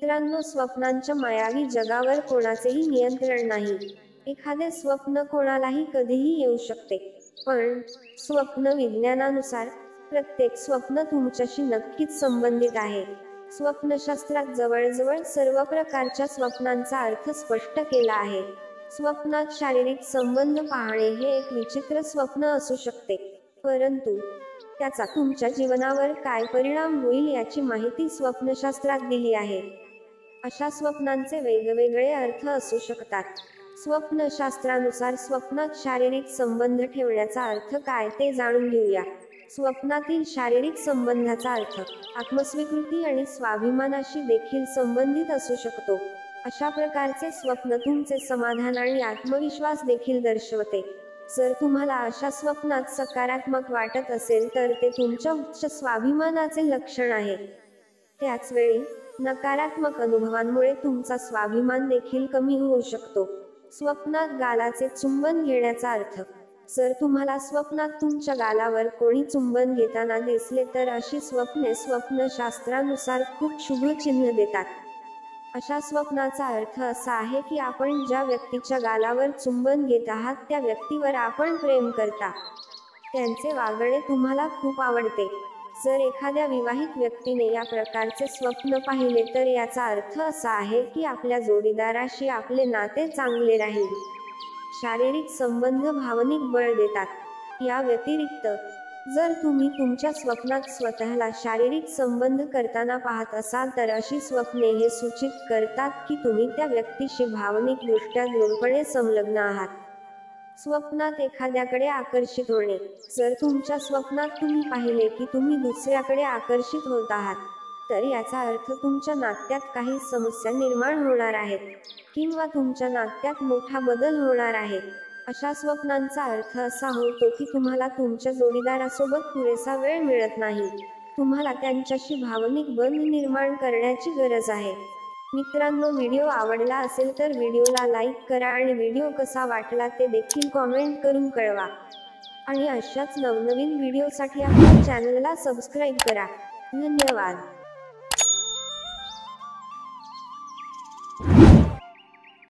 मित्रांनो, स्वप्नांच्या मायावी जगावर कोणाचेही नियंत्रण नाही. एखादे स्वप्न कोणालाही कधीही येऊ शकते, पण स्वप्न विज्ञानानुसार प्रत्येक स्वप्न तुमच्याशी नक्कीच संबंधित आहे. स्वप्नशास्त्रात जवळजवळ सर्व प्रकारच्या स्वप्नांचा अर्थ स्पष्ट केला आहे. स्वप्नात शारीरिक संबंध पाहणे हे एक विचित्र स्वप्न असू शकते, परंतु त्याचा तुमच्या जीवनावर काय परिणाम होईल याची माहिती स्वप्नशास्त्रात दिली आहे. अशा स्वप्नांचे वेगवेगळे अर्थ असू शकतात. स्वप्नशास्त्रानुसार स्वप्नात शारीरिक संबंध ठेवण्याचा अर्थ काय ते जाणून घेऊया. स्वप्नातील शारीरिक संबंधाचा अर्थ आत्मस्वीकृती आणि स्वाभिमानाशी देखील संबंधित असू शकतो. अशा प्रकारचे स्वप्न तुमचे समाधान आणि आत्मविश्वास देखील दर्शवते. जर तुम्हाला अशा स्वप्नात सकारात्मक वाटत असेल तर ते तुमच्या उच्च स्वाभिमानाचे लक्षण आहे. त्याच वेळी नकारात्मक अनुभवांमुळे तुमचा स्वाभिमान देखील कमी होऊ शकतो. स्वप्नात गालाचे चुंबन घेण्याचा अर्थ. जर तुम्हाला स्वप्नात तुमच्या गालावर कोणी चुंबन घेताना दिसले तर अशी स्वप्ने स्वप्नशास्त्रानुसार खूप शुभ चिन्ह देतात. अशा स्वप्नाचा अर्थ असा आहे की आपण ज्या व्यक्तीच्या गालावर चुंबन घेत आहात त्या व्यक्तीवर आपण प्रेम करता. त्यांचे वागणे तुम्हाला खूप आवडते. जर एखाद्या विवाहित व्यक्तीने या प्रकारचे स्वप्न पाहिले तर याचा अर्थ असा आहे की आपल्या जोडीदाराशी आपले नाते चांगले राहील. शारीरिक संबंध भावनिक बळ देतात. या व्यतिरिक्त जर तुम्ही तुमच्या स्वप्नात स्वतःला शारीरिक संबंध करताना पाहत असाल तर अशी स्वप्ने हे सूचित करतात की तुम्ही त्या व्यक्तीशी भावनिकदृष्ट्या दृढपणे संलग्न आहात. स्वप्नात एखाद्याकडे आकर्षित होणे. जर तुमच्या स्वप्नात तुम्ही पाहिले की तुम्ही दुसऱ्याकडे आकर्षित होत आहात तर याचा अर्थ तुमच्या नात्यात काही समस्या निर्माण होणार आहेत किंवा तुमच्या नात्यात मोठा बदल होणार आहे. अशा स्वप्नांचा अर्थ असा होतो की तुम्हाला तुमच्या जोडीदारासोबत पुरेसा वेळ मिळत नाही. तुम्हाला त्यांच्याशी भावनिक बंध निर्माण करण्याची गरज आहे. मित्रांनो, व्हिडिओ आवडला असेल तर व्हिडिओला लाईक करा आणि व्हिडिओ कसा वाटला ते देखील कॉमेंट करून कळवा. आणि अशाच नवनवीन व्हिडिओसाठी आपल्या चॅनलला सबस्क्राईब करा. धन्यवाद.